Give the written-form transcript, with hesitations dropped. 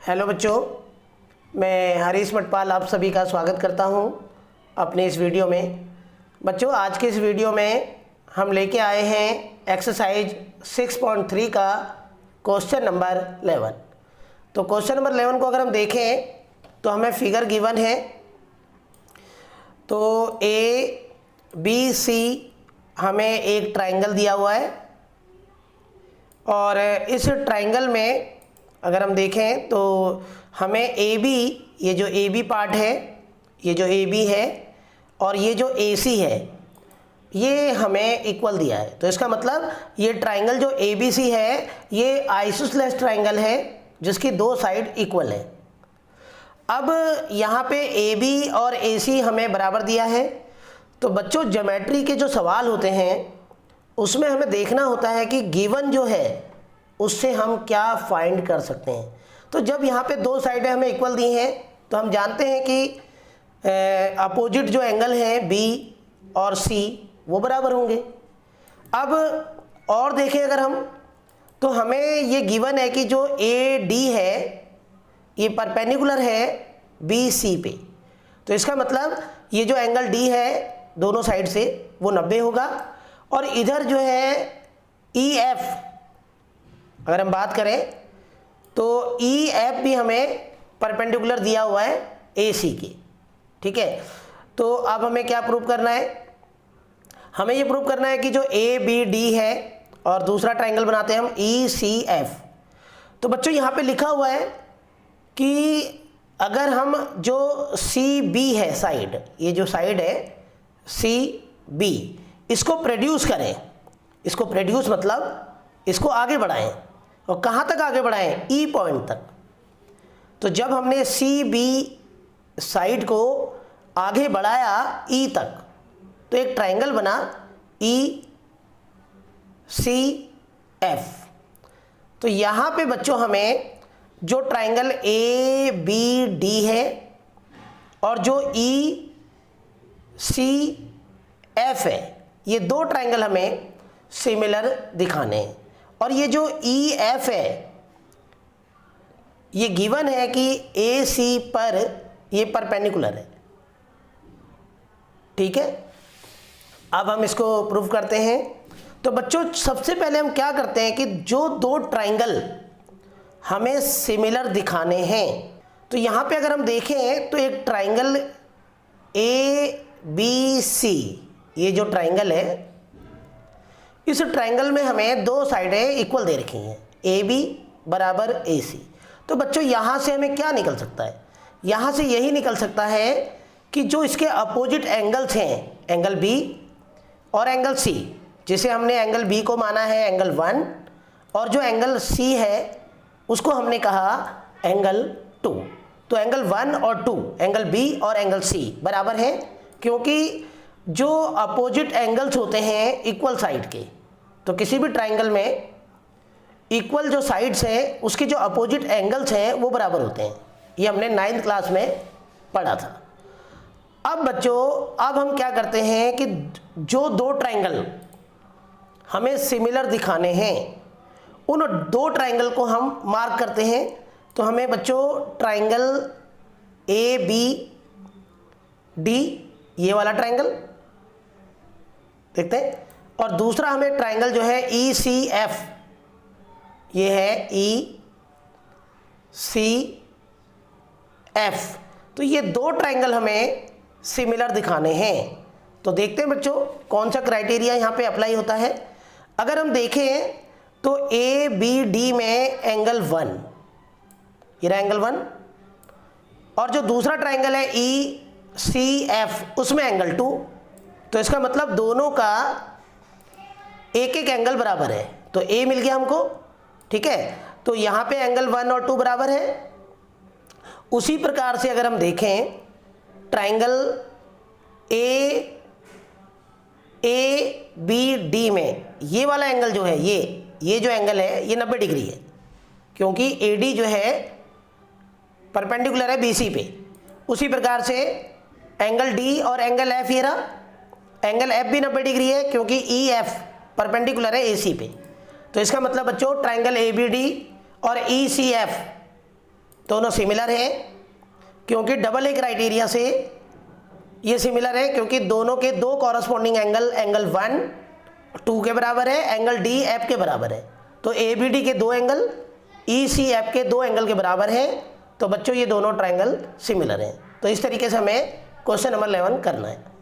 Hello बच्चों, मैं हरीश मटपाल आप सभी का स्वागत करता हूं अपने इस वीडियो में। बच्चों, आज के इस वीडियो में हम लेके आए हैं एक्सरसाइज 6.3 का क्वेश्चन नंबर 11। तो क्वेश्चन नंबर 11 को अगर हम देखें तो हमें फिगर गिवन है। तो ए बी सी हमें एक ट्राइंगल दिया हुआ है और इस ट्राइंगल में अगर हम देखें तो हमें ए बी, ये जो ए बी पार्ट है, ये जो ए बी है और ये जो ए सी है, ये हमें इक्वल दिया है। तो इसका मतलब ये ट्राइंगल जो ए बी सी है ये आइसोसेलेस ट्राइंगल है जिसकी दो साइड इक्वल है। अब यहाँ पे ए बी और ए सी हमें बराबर दिया है। तो बच्चों, ज्योमेट्री के जो सवाल होते हैं उसमें हमें देखना होता है कि गिवन जो है उससे हम क्या फाइंड कर सकते हैं। तो जब यहाँ पे दो साइडें हमें इक्वल दी हैं तो हम जानते हैं कि अपोजिट जो एंगल है बी और सी वो बराबर होंगे। अब और देखें अगर हम, तो हमें ये गिवन है कि जो ए डी है ये परपेंडिकुलर है बी सी पे। तो इसका मतलब ये जो एंगल डी है दोनों साइड से वो 90 होगा। और इधर जो है ई एफ अगर हम बात करें तो ई एफ भी हमें परपेंडिकुलर दिया हुआ है ए सी के। ठीक है, तो अब हमें क्या प्रूव करना है? हमें ये प्रूव करना है कि जो ए बी डी है और दूसरा ट्राइंगल बनाते हैं हम ई सी एफ। तो बच्चों यहाँ पे लिखा हुआ है कि अगर हम जो सी बी है साइड, ये जो साइड है सी बी, इसको प्रोड्यूस करें। इसको प्रोड्यूस मतलब इसको आगे बढ़ाएं। और कहाँ तक आगे बढ़ाएं? ई पॉइंट तक। तो जब हमने सी बी साइड को आगे बढ़ाया ई तक तो एक ट्राइंगल बना ई सी एफ। तो यहाँ पे बच्चों हमें जो ट्राइंगल ए बी डी है और जो ई सी एफ है, ये दो ट्राइंगल हमें सिमिलर दिखाने हैं। और ये जो ई एफ है ये गिवन है कि ए सी पर ये परपेंडिकुलर है। ठीक है, अब हम इसको प्रूव करते हैं। तो बच्चों, सबसे पहले हम क्या करते हैं कि जो दो ट्राइंगल हमें सिमिलर दिखाने हैं, तो यहाँ पे अगर हम देखें तो एक ट्राइंगल ए बी सी, ये जो ट्राइंगल है इस ट्राइंगल में हमें दो साइडें इक्वल दे रखी हैं, ए बी बराबर ए सी। तो बच्चों यहाँ से हमें क्या निकल सकता है? यहाँ से यही निकल सकता है कि जो इसके अपोजिट एंगल्स हैं, एंगल बी और एंगल सी, जिसे हमने एंगल बी को माना है एंगल 1 और जो एंगल सी है उसको हमने कहा एंगल 2। तो एंगल 1 और 2, एंगल बी और एंगल सी बराबर है, क्योंकि जो अपोजिट एंगल्स होते हैं इक्वल साइड के, तो किसी भी ट्राइंगल में इक्वल जो साइड्स हैं उसके जो अपोजिट एंगल्स हैं वो बराबर होते हैं। ये हमने 9th क्लास में पढ़ा था। अब बच्चों, अब हम क्या करते हैं कि जो दो ट्राइंगल हमें सिमिलर दिखाने हैं उन दो ट्राइंगल को हम मार्क करते हैं। तो हमें बच्चों ट्राइंगल ए बी डी, ये वाला ट्राइंगल देखते हैं, और दूसरा हमें ट्राइंगल जो है ई सी एफ, ये है ई सी एफ। तो ये दो ट्राइंगल हमें सिमिलर दिखाने हैं। तो देखते हैं बच्चों कौन सा क्राइटेरिया यहाँ पे अप्लाई होता है। अगर हम देखें तो ए बी डी में एंगल 1, ये रहा एंगल 1, और जो दूसरा ट्राइंगल है ई सी एफ उसमें एंगल 2। तो इसका मतलब दोनों का एक एक एंगल बराबर है। तो ए मिल गया हमको। ठीक है, तो यहाँ पे एंगल 1 और 2 बराबर है। उसी प्रकार से अगर हम देखें ट्राइंगल ए बी डी में ये वाला एंगल जो है, ये जो एंगल है ये 90 डिग्री है, क्योंकि ए डी जो है परपेंडिकुलर है बी सी पे। उसी प्रकार से एंगल डी और एंगल एफ, ये रहा एंगल एफ भी 90 डिग्री है क्योंकि ई एफ परपेंडिकुलर है ए सी पे। तो इसका मतलब बच्चों ट्राइंगल ए बी डी और ई सी एफ दोनों सिमिलर हैं, क्योंकि डबल ए क्राइटेरिया से ये सिमिलर है, क्योंकि दोनों के दो कॉरस्पॉन्डिंग एंगल, एंगल 1 2 के बराबर है, एंगल डी एफ के बराबर है। तो ए बी डी के दो एंगल ई सी एफ के दो एंगल के बराबर है। तो बच्चों ये दोनों ट्रायंगल सिमिलर हैं। तो इस तरीके से हमें क्वेश्चन नंबर 11 करना है।